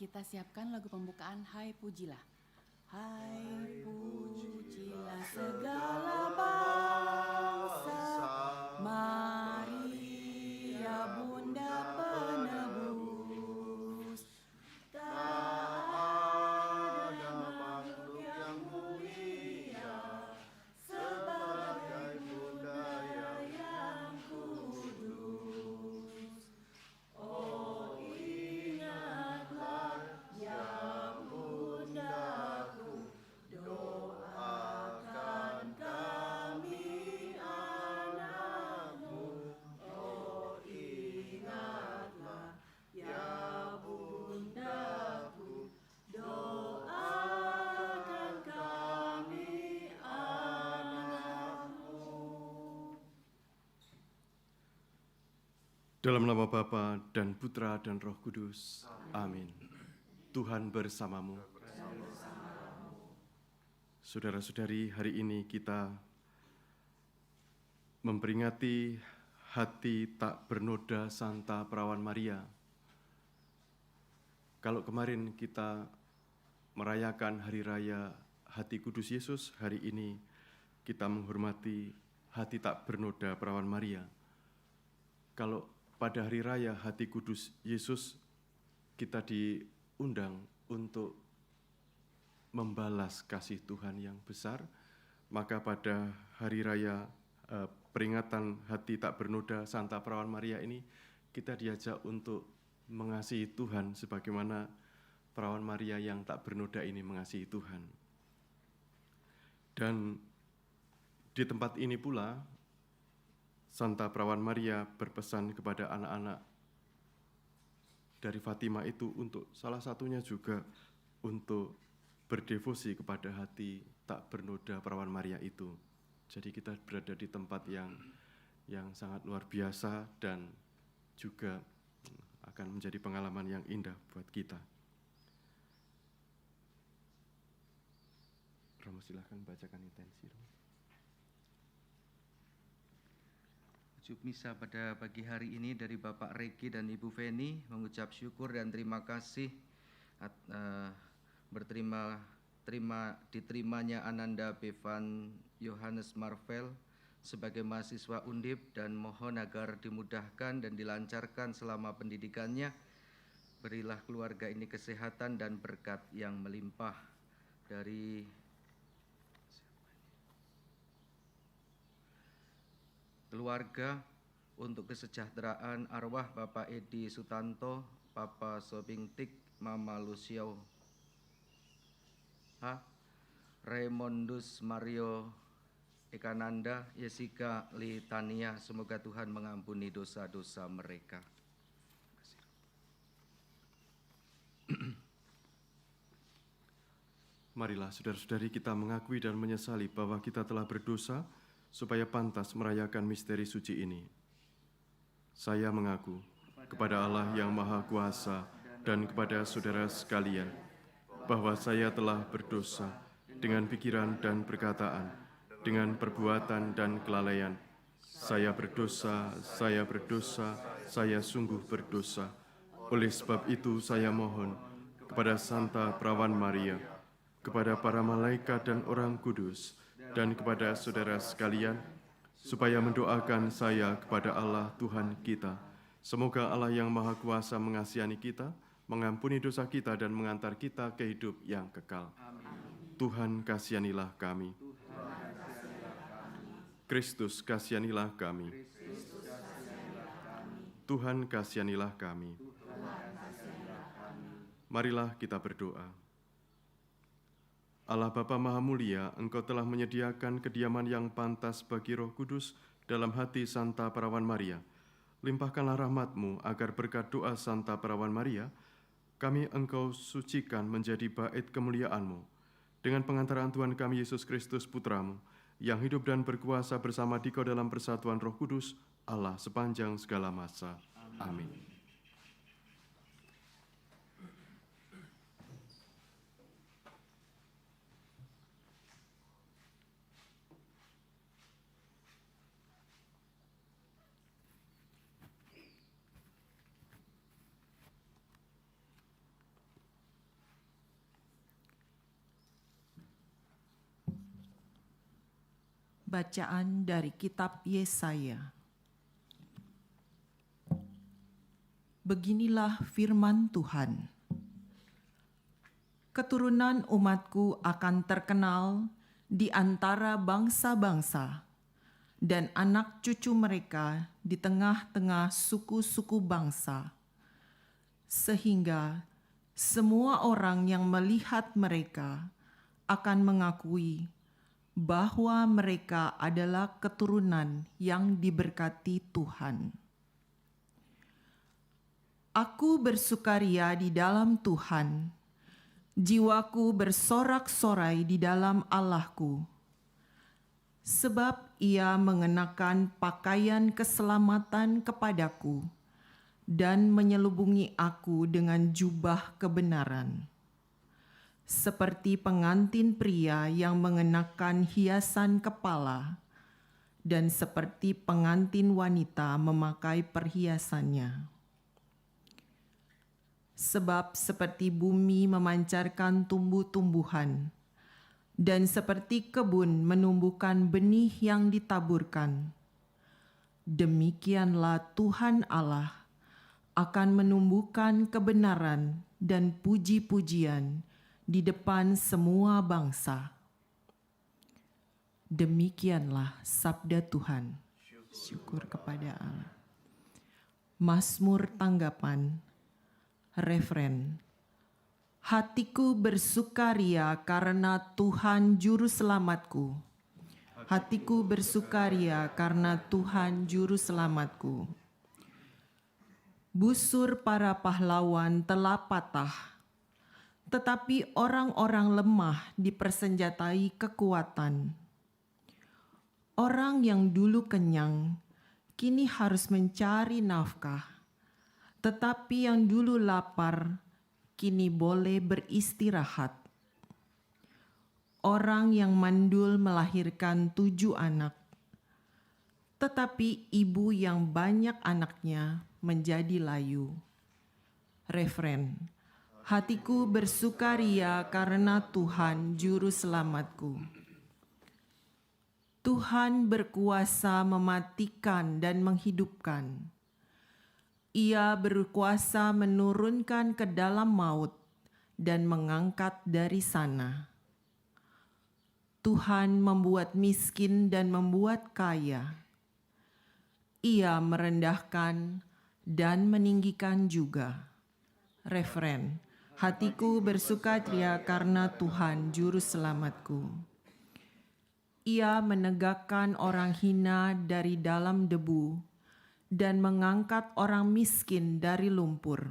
kita siapkan lagu pembukaan Hai Pujilah. Hai pujilah segala bangsa, Maria Bunda penebus. Tak ada makhluk yang mulia sebagai Bunda yang kudus. Oh ingatlah ya Bundaku, doakan kami anakmu. Oh ingatlah ya Bundaku, doakan kami anakmu. Dalam nama Bapa dan Putra dan Roh Kudus. Amin. Tuhan bersamamu. Saudara-saudari, hari ini kita memperingati hati tak bernoda Santa Perawan Maria. Kalau kemarin kita merayakan Hari Raya Hati Kudus Yesus, hari ini kita menghormati hati tak bernoda Perawan Maria. Kalau pada Hari Raya Hati Kudus Yesus, kita diundang untuk membalas kasih Tuhan yang besar, maka pada Hari Raya peringatan Hati Tak Bernoda Santa Perawan Maria ini, kita diajak untuk mengasihi Tuhan sebagaimana Perawan Maria yang tak bernoda ini mengasihi Tuhan. Dan di tempat ini pula, Santa Perawan Maria berpesan kepada anak-anak dari Fatima itu untuk salah satunya juga untuk berdevosi kepada hati tak bernoda Perawan Maria itu. Jadi kita berada di tempat yang sangat luar biasa dan juga akan menjadi pengalaman yang indah buat kita. Romo silahkan bacakan intensi. Ujuk misa pada pagi hari ini dari Bapak Regi dan Ibu Feni mengucap syukur dan terima kasih diterimanya Ananda Bevan Yohanes Marvel sebagai mahasiswa Undip dan mohon agar dimudahkan dan dilancarkan selama pendidikannya. Berilah keluarga ini kesehatan dan berkat yang melimpah. Dari keluarga, untuk kesejahteraan arwah Bapak Edi Sutanto, Papa Sobingtik, Mama Lucio H, Raymondus Mario Ekananda, Jessica Litania, semoga Tuhan mengampuni dosa-dosa mereka. Marilah saudara-saudari kita mengakui dan menyesali bahwa kita telah berdosa, supaya pantas merayakan misteri suci ini. Saya mengaku kepada Allah yang Maha Kuasa dan kepada saudara sekalian, bahwa saya telah berdosa dengan pikiran dan perkataan, dengan perbuatan dan kelalaian. Saya berdosa, saya sungguh berdosa. Oleh sebab itu saya mohon kepada Santa Perawan Maria, kepada para malaikat dan orang kudus, dan kepada saudara sekalian, supaya mendoakan saya kepada Allah Tuhan kita. Semoga Allah yang Maha Kuasa mengasihani kita, mengampuni dosa kita, dan mengantar kita ke hidup yang kekal. Amin. Tuhan kasihanilah kami. Kristus kasihanilah kami. Tuhan kasihanilah kami. Marilah kita berdoa. Allah Bapa Maha Mulia, Engkau telah menyediakan kediaman yang pantas bagi Roh Kudus dalam hati Santa Perawan Maria. Limpahkanlah rahmat-Mu agar berkat doa Santa Perawan Maria, kami Engkau sucikan menjadi bait kemuliaan-Mu. Dengan pengantaran Tuhan kami Yesus Kristus Putra-Mu, yang hidup dan berkuasa bersama Dikau dalam persatuan Roh Kudus, Allah sepanjang segala masa. Amin. Bacaan dari kitab Yesaya. Beginilah firman Tuhan. Keturunan umatku akan terkenal di antara bangsa-bangsa, dan anak cucu mereka di tengah-tengah suku-suku bangsa, sehingga semua orang yang melihat mereka akan mengakui bahwa mereka adalah keturunan yang diberkati Tuhan. Aku bersukaria di dalam Tuhan, jiwaku bersorak-sorai di dalam Allahku, sebab Ia mengenakan pakaian keselamatan kepadaku dan menyelubungi aku dengan jubah kebenaran. Seperti pengantin pria yang mengenakan hiasan kepala, dan seperti pengantin wanita memakai perhiasannya. Sebab seperti bumi memancarkan tumbuh-tumbuhan, dan seperti kebun menumbuhkan benih yang ditaburkan, demikianlah Tuhan Allah akan menumbuhkan kebenaran dan puji-pujian di depan semua bangsa. Demikianlah sabda Tuhan. Syukur kepada Allah. Mazmur tanggapan. Refren. Hatiku bersukaria karena Tuhan juru selamatku. Hatiku bersukaria karena Tuhan juru selamatku. Busur para pahlawan telah patah, tetapi orang-orang lemah dipersenjatai kekuatan. Orang yang dulu kenyang, kini harus mencari nafkah. Tetapi yang dulu lapar, kini boleh beristirahat. Orang yang mandul melahirkan 7 anak. Tetapi ibu yang banyak anaknya menjadi layu. Refren. Hatiku bersukaria karena Tuhan juru selamatku. Tuhan berkuasa mematikan dan menghidupkan. Ia berkuasa menurunkan ke dalam maut dan mengangkat dari sana. Tuhan membuat miskin dan membuat kaya. Ia merendahkan dan meninggikan juga. Refren. Hatiku bersukaria karena Tuhan juru selamatku. Ia menegakkan orang hina dari dalam debu dan mengangkat orang miskin dari lumpur,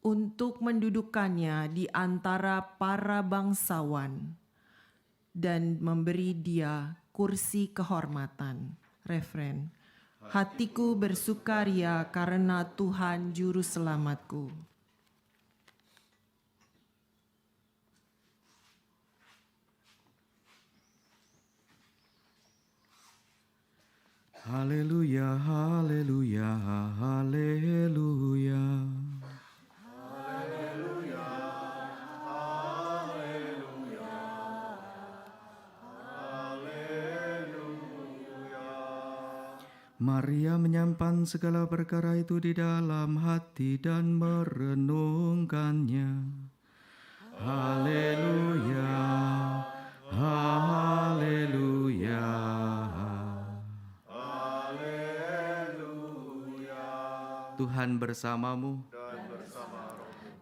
untuk mendudukkannya di antara para bangsawan dan memberi dia kursi kehormatan. Refren. Hatiku bersukaria karena Tuhan juru selamatku. Haleluya, haleluya, haleluya. Haleluya, haleluya, haleluya. Maria menyimpan segala perkara itu di dalam hati dan merenungkannya. Haleluya, haleluya. Tuhan bersamamu.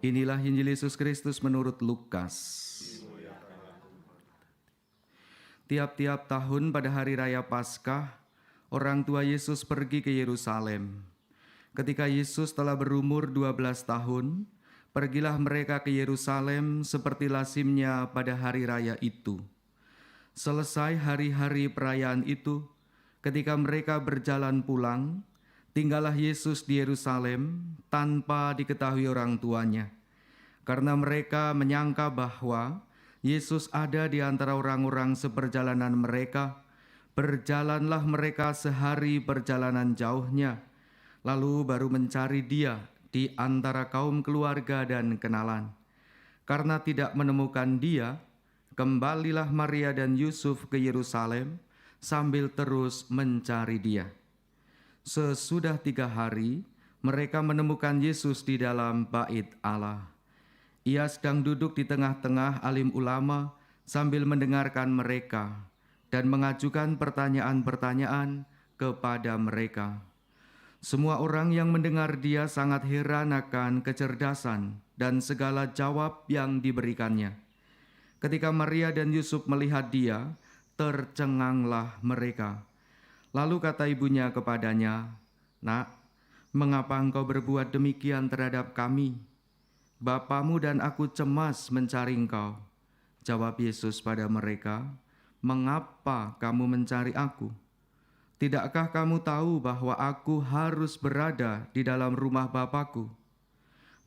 Inilah Injil Yesus Kristus menurut Lukas. Tiap-tiap tahun pada hari raya Paskah, orang tua Yesus pergi ke Yerusalem. Ketika Yesus telah berumur 12 tahun, pergilah mereka ke Yerusalem seperti lazimnya pada hari raya itu. Selesai hari-hari perayaan itu, ketika mereka berjalan pulang, tinggallah Yesus di Yerusalem tanpa diketahui orang tuanya, karena mereka menyangka bahwa Yesus ada di antara orang-orang seperjalanan mereka. Berjalanlah mereka sehari perjalanan jauhnya, lalu baru mencari Dia di antara kaum keluarga dan kenalan. Karena tidak menemukan Dia, kembalilah Maria dan Yusuf ke Yerusalem sambil terus mencari Dia. Sesudah 3 hari, mereka menemukan Yesus di dalam bait Allah. Ia sedang duduk di tengah-tengah alim ulama sambil mendengarkan mereka dan mengajukan pertanyaan-pertanyaan kepada mereka. Semua orang yang mendengar Dia sangat heran akan kecerdasan dan segala jawab yang diberikannya. Ketika Maria dan Yusuf melihat Dia, tercenganglah mereka. Lalu kata ibunya kepadanya, "Nak, mengapa engkau berbuat demikian terhadap kami? Bapamu dan aku cemas mencari engkau." Jawab Yesus pada mereka, "Mengapa kamu mencari aku? Tidakkah kamu tahu bahwa aku harus berada di dalam rumah Bapakku?"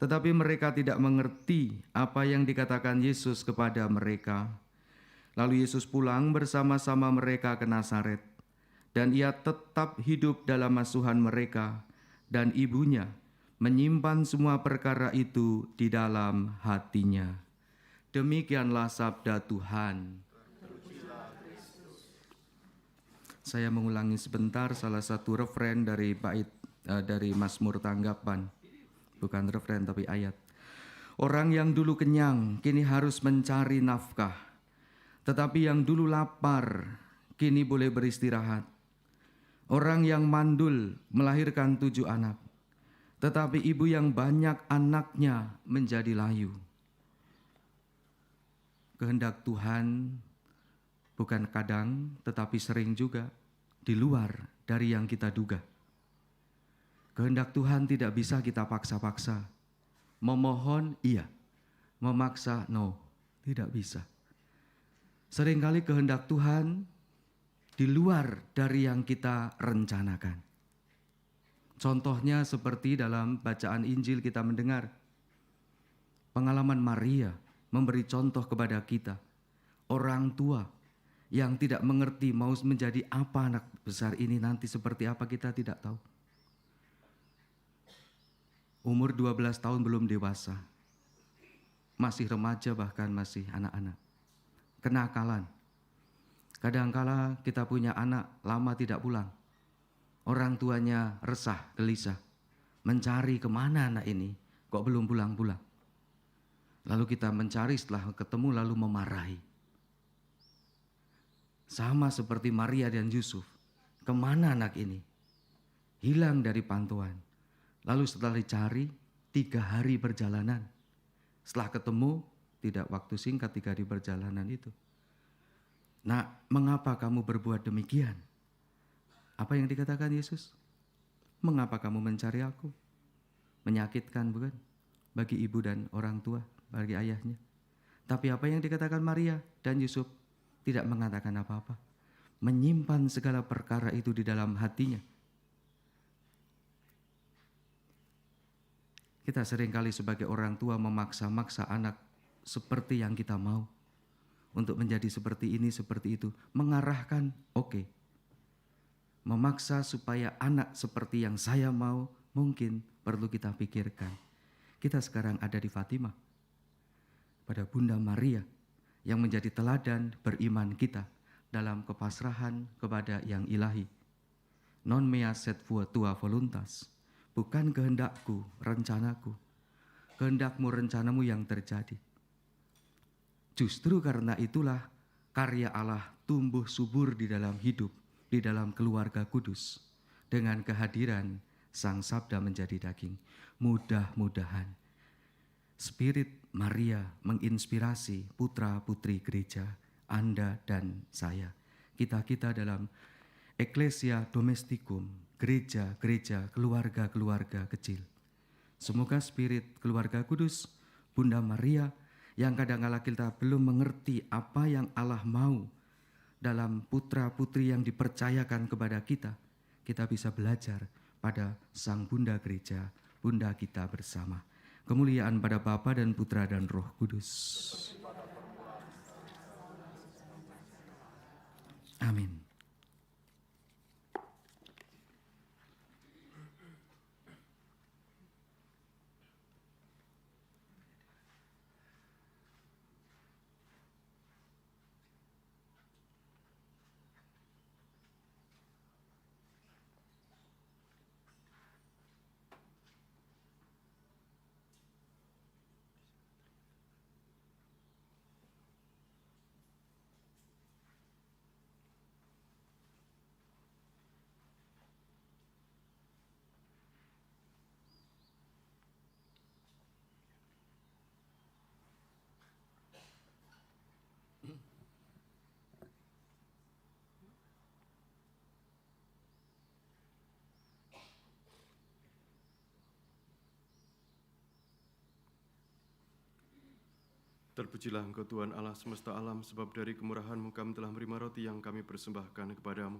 Tetapi mereka tidak mengerti apa yang dikatakan Yesus kepada mereka. Lalu Yesus pulang bersama-sama mereka ke Nazaret, dan Ia tetap hidup dalam asuhan mereka, dan ibunya menyimpan semua perkara itu di dalam hatinya. Demikianlah sabda Tuhan. Saya mengulangi sebentar salah satu referen dari dari Mazmur Tanggapan. Bukan referen tapi ayat. Orang yang dulu kenyang kini harus mencari nafkah. Tetapi yang dulu lapar kini boleh beristirahat. Orang yang mandul melahirkan 7 anak. Tetapi ibu yang banyak anaknya menjadi layu. Kehendak Tuhan bukan kadang, tetapi sering juga di luar dari yang kita duga. Kehendak Tuhan tidak bisa kita paksa-paksa. Memohon, iya. Memaksa, no. Tidak bisa. Seringkali kehendak Tuhan di luar dari yang kita rencanakan. Contohnya seperti dalam bacaan Injil kita mendengar. Pengalaman Maria memberi contoh kepada kita. Orang tua yang tidak mengerti mau menjadi apa anak besar ini nanti seperti apa kita tidak tahu. Umur 12 tahun belum dewasa. Masih remaja bahkan masih anak-anak. Kenakalan. Kadangkala kita punya anak lama tidak pulang. Orang tuanya resah, gelisah. Mencari kemana anak ini, kok belum pulang-pulang. Lalu kita mencari setelah ketemu lalu memarahi. Sama seperti Maria dan Yusuf. Kemana anak ini? Hilang dari pantauan. Lalu setelah dicari, 3 hari perjalanan. Setelah ketemu, tidak waktu singkat 3 hari perjalanan itu. Nak, mengapa kamu berbuat demikian? Apa yang dikatakan Yesus? Mengapa kamu mencari aku? Menyakitkan bukan? Bagi ibu dan orang tua, bagi ayahnya. Tapi apa yang dikatakan Maria dan Yusuf? Tidak mengatakan apa-apa. Menyimpan segala perkara itu di dalam hatinya. Kita seringkali sebagai orang tua memaksa-maksa anak seperti yang kita mau. Untuk menjadi seperti ini, seperti itu. Mengarahkan, oke. Memaksa supaya anak seperti yang saya mau, mungkin perlu kita pikirkan. Kita sekarang ada di Fatimah. Pada Bunda Maria. Yang menjadi teladan beriman kita dalam kepasrahan kepada yang ilahi. Non mea sed tua voluntas. Bukan kehendakku, rencanaku. Kehendakmu, rencanamu yang terjadi. Justru karena itulah karya Allah tumbuh subur di dalam hidup, di dalam keluarga kudus. Dengan kehadiran Sang Sabda menjadi daging. Mudah-mudahan Spirit Maria menginspirasi putra-putri gereja, Anda dan saya. Kita-kita dalam Ecclesia Domesticum, gereja-gereja, keluarga-keluarga kecil. Semoga spirit keluarga kudus, Bunda Maria, yang kadang-kala kita belum mengerti apa yang Allah mau dalam putra-putri yang dipercayakan kepada kita bisa belajar pada Sang Bunda Gereja, Bunda kita bersama. Kemuliaan pada Bapa dan Putra dan Roh Kudus. Amin. Terpujilah Engkau Tuhan Allah semesta alam, sebab dari kemurahan-Mu kami telah menerima roti yang kami persembahkan kepadamu.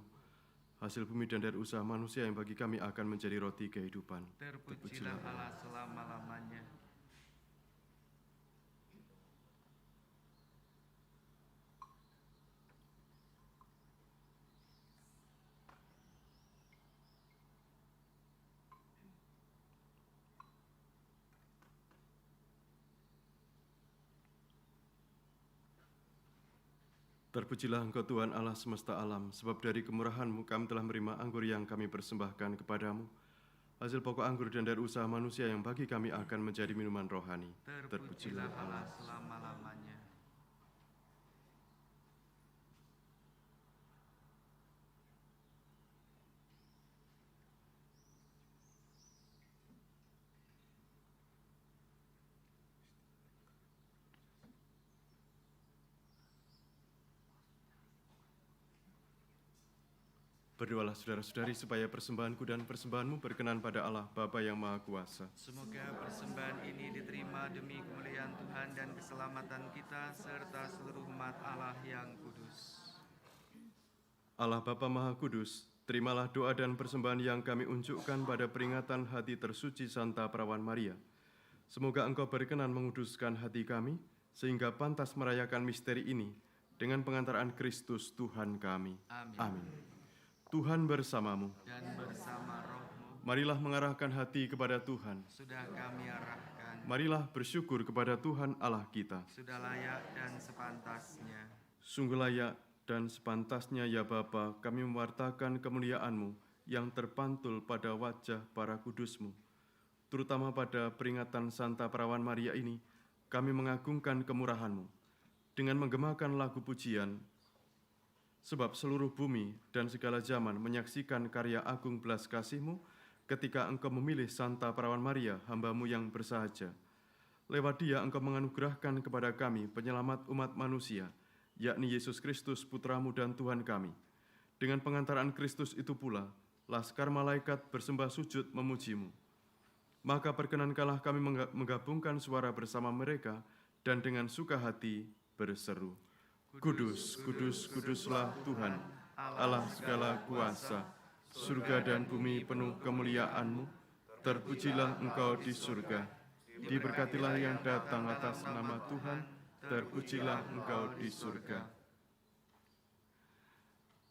Hasil bumi dan dari usaha manusia yang bagi kami akan menjadi roti kehidupan. Terpujilah Allah selama-lamanya. Terpujilah Engkau Tuhan Allah semesta alam, sebab dari kemurahan-Mu kami telah menerima anggur yang kami persembahkan kepadamu. Hasil pokok anggur dan dari usaha manusia yang bagi kami akan menjadi minuman rohani. Terpujilah Allah selama-lamanya. Berdoalah saudara-saudari supaya persembahanku dan persembahanmu berkenan pada Allah Bapa yang Maha Kuasa. Semoga persembahan ini diterima demi kemuliaan Tuhan dan keselamatan kita serta seluruh umat Allah yang kudus. Allah Bapa Maha Kudus, terimalah doa dan persembahan yang kami unjukkan pada peringatan hati tersuci Santa Perawan Maria. Semoga Engkau berkenan menguduskan hati kami, sehingga pantas merayakan misteri ini dengan pengantaran Kristus Tuhan kami. Amin. Tuhan bersamamu. Dan bersama rohmu. Marilah mengarahkan hati kepada Tuhan. Sudah kami arahkan. Marilah bersyukur kepada Tuhan Allah kita. Sudah layak dan sepantasnya. Sungguh layak dan sepantasnya ya Bapa, kami mewartakan kemuliaan-Mu yang terpantul pada wajah para kudus-Mu. Terutama pada peringatan Santa Perawan Maria ini, kami mengagungkan kemurahan-Mu dengan menggemakan lagu pujian, sebab seluruh bumi dan segala zaman menyaksikan karya agung belas kasih-Mu ketika Engkau memilih Santa Perawan Maria, hamba-Mu yang bersahaja. Lewat dia Engkau menganugerahkan kepada kami penyelamat umat manusia, yakni Yesus Kristus, Putra-Mu dan Tuhan kami. Dengan pengantaran Kristus itu pula, laskar malaikat bersembah sujud memuji-Mu. Maka perkenankanlah kami menggabungkan suara bersama mereka dan dengan suka hati berseru, Kudus, kudus, kuduslah Tuhan, Allah segala kuasa. Surga dan bumi penuh kemuliaan-Mu. Terpujilah Engkau di surga. Diberkatilah yang datang atas nama Tuhan. Terpujilah Engkau di surga.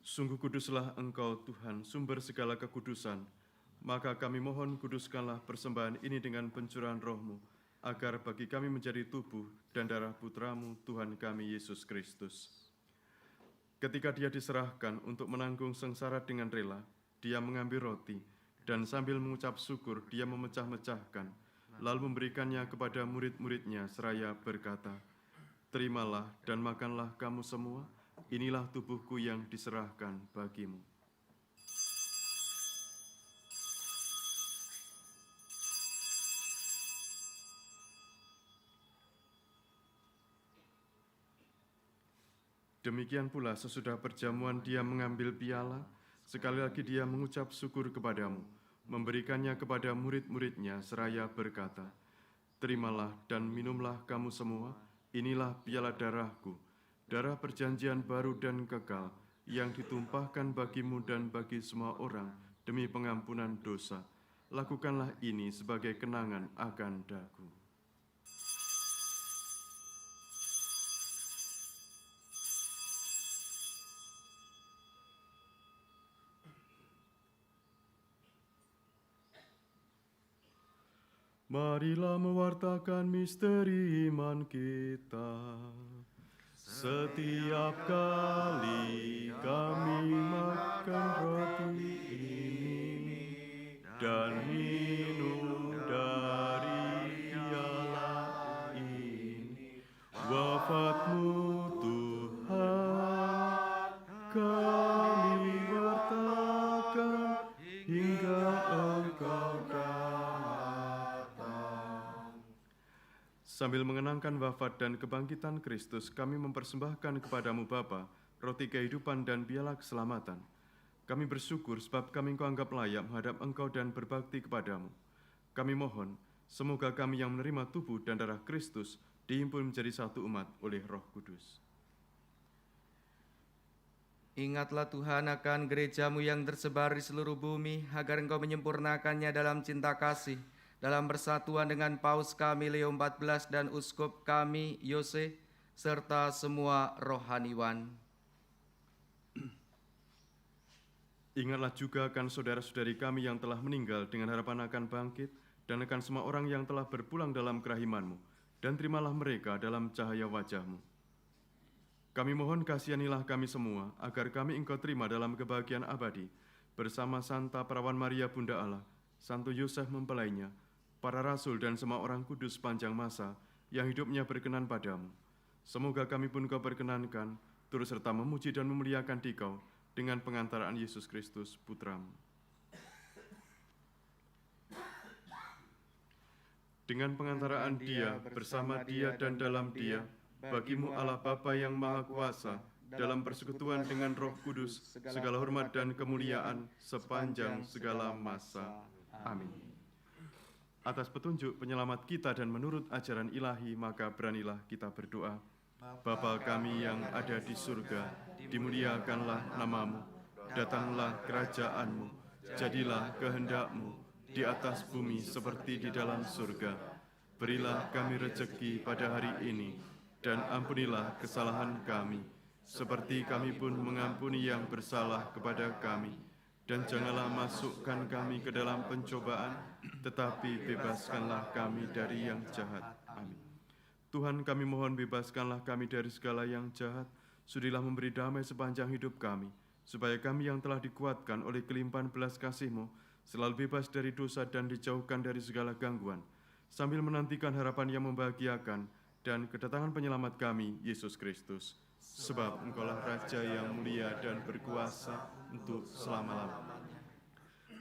Sungguh kuduslah Engkau Tuhan, sumber segala kekudusan. Maka kami mohon kuduskanlah persembahan ini dengan pencurahan roh-Mu, agar bagi kami menjadi tubuh dan darah Putra-Mu, Tuhan kami Yesus Kristus. Ketika dia diserahkan untuk menanggung sengsara dengan rela, dia mengambil roti, dan sambil mengucap syukur, dia memecah-mecahkan, lalu memberikannya kepada murid-muridnya seraya berkata, Terimalah dan makanlah kamu semua, inilah tubuhku yang diserahkan bagimu. Demikian pula sesudah perjamuan dia mengambil piala, sekali lagi dia mengucap syukur kepadamu, memberikannya kepada murid-muridnya seraya berkata, Terimalah dan minumlah kamu semua, inilah piala darahku, darah perjanjian baru dan kekal, yang ditumpahkan bagimu dan bagi semua orang demi pengampunan dosa. Lakukanlah ini sebagai kenangan akan daku. Marilah mewartakan misteri iman kita. Setiap kali kami makan roti ini dan minum dari piala ini, wafat-Mu Tuhan kami wartakan hingga Engkau datang. Sambil mengenangkan wafat dan kebangkitan Kristus, kami mempersembahkan kepadamu Bapa, roti kehidupan dan piala keselamatan. Kami bersyukur sebab kami Engkau anggap layak menghadap Engkau dan berbakti kepadamu. Kami mohon, semoga kami yang menerima tubuh dan darah Kristus dihimpun menjadi satu umat oleh Roh Kudus. Ingatlah Tuhan akan gerejamu yang tersebar di seluruh bumi, agar Engkau menyempurnakannya dalam cinta kasih, dalam persatuan dengan Paus kami Leo XIV dan Uskup kami Yose, serta semua rohaniwan. Ingatlah juga akan saudara-saudari kami yang telah meninggal dengan harapan akan bangkit, dan akan semua orang yang telah berpulang dalam kerahiman-Mu, dan terimalah mereka dalam cahaya wajah-Mu. Kami mohon kasihanilah kami semua, agar kami Engkau terima dalam kebahagiaan abadi, bersama Santa Perawan Maria Bunda Allah, Santo Yosef mempelainya, para rasul dan semua orang kudus sepanjang masa, yang hidupnya berkenan padamu. Semoga kami pun Kau perkenankan, turut serta memuji dan memuliakan Dikau, dengan pengantaraan Yesus Kristus, Putramu. Dengan pengantaraan Dia, bersama Dia dan dalam Dia, bagimu Allah Bapa yang Maha Kuasa, dalam persekutuan dengan Roh Kudus, segala hormat dan kemuliaan sepanjang segala masa. Amin. Atas petunjuk penyelamat kita dan menurut ajaran ilahi, maka beranilah kita berdoa. Bapa kami yang ada di surga, dimuliakanlah namamu, datanglah kerajaanmu, jadilah kehendak-Mu di atas bumi seperti di dalam surga. Berilah kami rezeki pada hari ini, dan ampunilah kesalahan kami, seperti kami pun mengampuni yang bersalah kepada kami. Dan janganlah masukkan kami ke dalam pencobaan, tetapi bebaskanlah kami dari yang jahat. Amin. Tuhan, kami mohon bebaskanlah kami dari segala yang jahat, sudilah memberi damai sepanjang hidup kami, supaya kami yang telah dikuatkan oleh kelimpahan belas kasih-Mu, selalu bebas dari dosa dan dijauhkan dari segala gangguan, sambil menantikan harapan yang membahagiakan, dan kedatangan penyelamat kami, Yesus Kristus. Sebab Engkaulah Raja yang mulia dan berkuasa untuk selama-lamanya.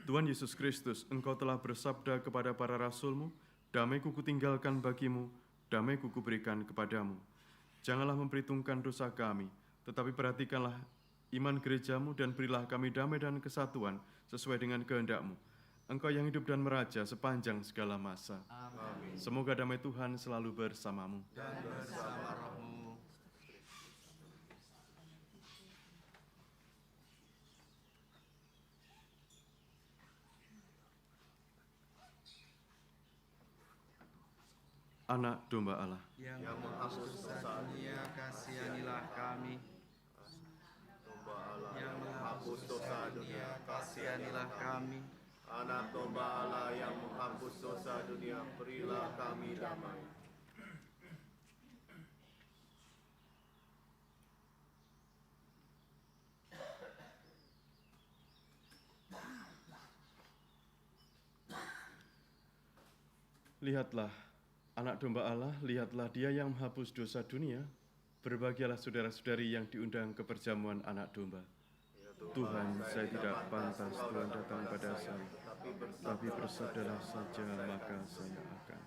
Tuhan Yesus Kristus, Engkau telah bersabda kepada para rasul-Mu, damai-Ku kutinggalkan bagimu, damai-Ku kuberikan kepadamu. Janganlah memperhitungkan dosa kami, tetapi perhatikanlah iman gereja-Mu dan berilah kami damai dan kesatuan sesuai dengan kehendak-Mu. Engkau yang hidup dan meraja sepanjang segala masa. Amin. Semoga damai Tuhan selalu bersamamu. Dan bersama rohmu. Anak domba Allah, Yang menghapus dosa dunia, kasihanilah kami. Yang menghapus dosa dunia, kasihanilah kami. Anak domba Allah yang menghapus dosa dunia, berilah kami damai. lihatlah anak domba Allah, lihatlah Dia yang menghapus dosa dunia. Berbahagialah saudara-saudari yang diundang ke perjamuan anak domba. Tuhan, saya tidak pantas Tuhan datang pada saya, tapi bersabdalah saja maka saya akan.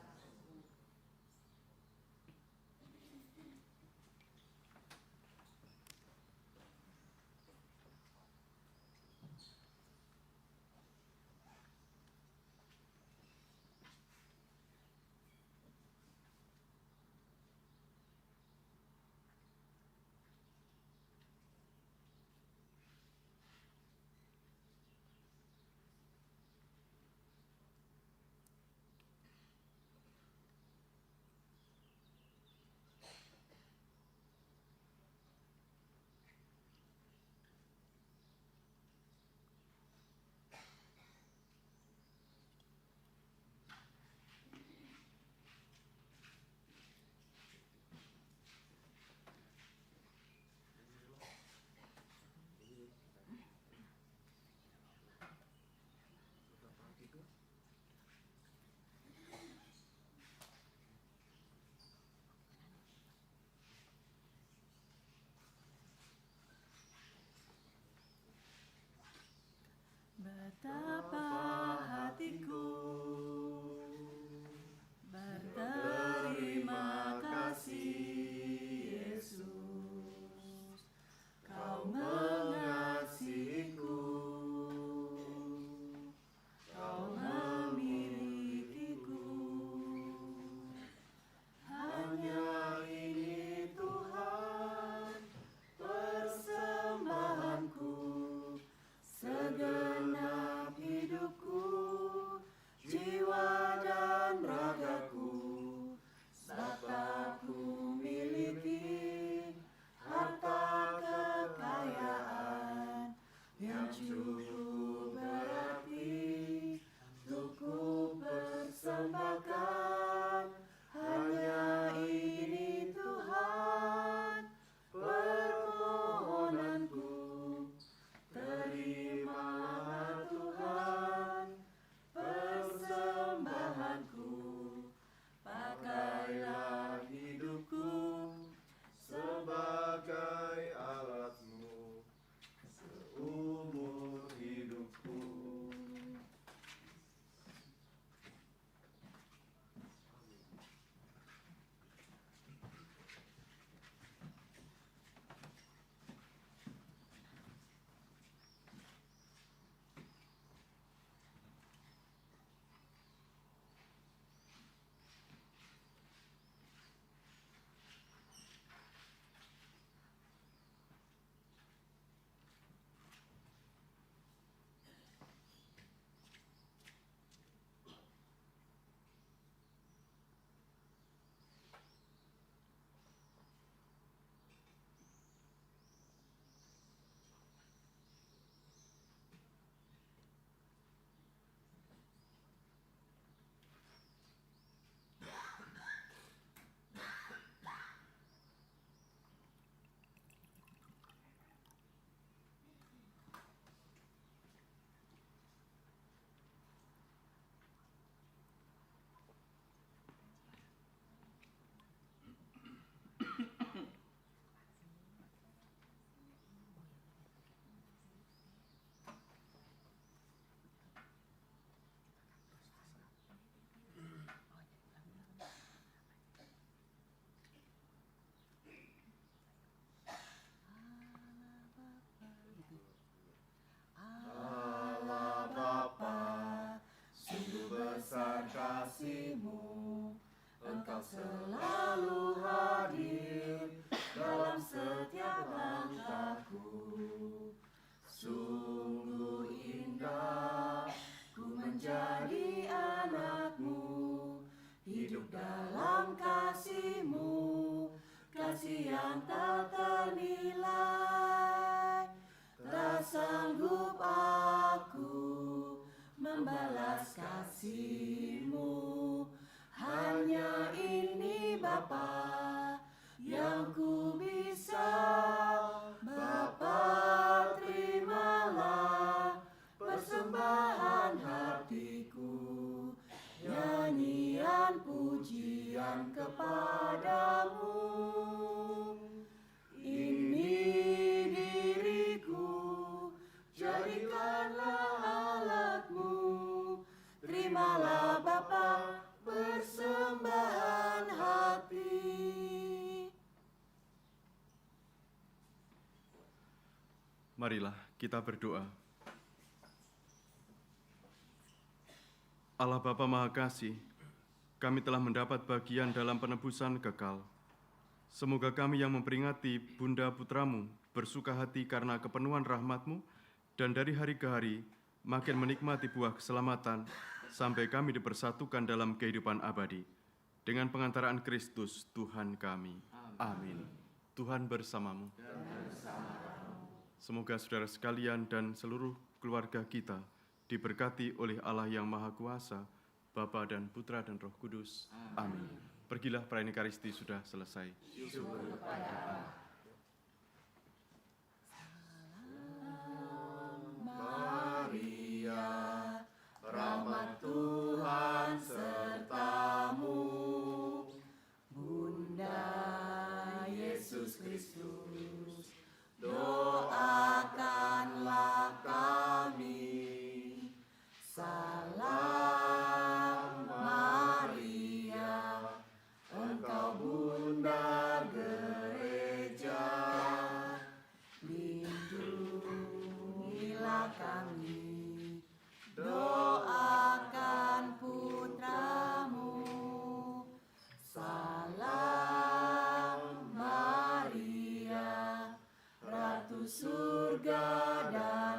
kasih-Mu. Engkau selalu hadir dalam setiap langkahku. Sungguh indah ku menjadi anak-Mu, hidup dalam kasih-Mu, kasih yang tak ternilai. Tak sanggup aku membalas kasih-Mu, hanya ini Bapa yang ku bisa. Bapa, terimalah persembahan hatiku, nyanyian pujian kepadamu. Ini diriku, jadikanlah alatmu. Terimalah Bapa persembahan hati. Marilah kita berdoa. Allah Bapa Maha Kasih, kami telah mendapat bagian dalam penebusan kekal. Semoga kami yang memperingati Bunda Putramu bersuka hati karena kepenuhan rahmat-Mu, dan dari hari ke hari makin menikmati buah keselamatan sampai kami dipersatukan dalam kehidupan abadi. Dengan pengantaraan Kristus Tuhan kami. Amin. Tuhan bersamamu. Semoga saudara sekalian dan seluruh keluarga kita diberkati oleh Allah yang Maha Kuasa, Bapa dan Putra dan Roh Kudus. Amin. Pergilah, perayaan Ekaristi sudah selesai. Maria, rahmat Tuhan sertamu. Bunda Yesus Kristus, doakanlah kami. Salam Maria, engkau Bunda Gereja, lindungilah kami, doakan putramu. Salam Maria, Ratu surga dan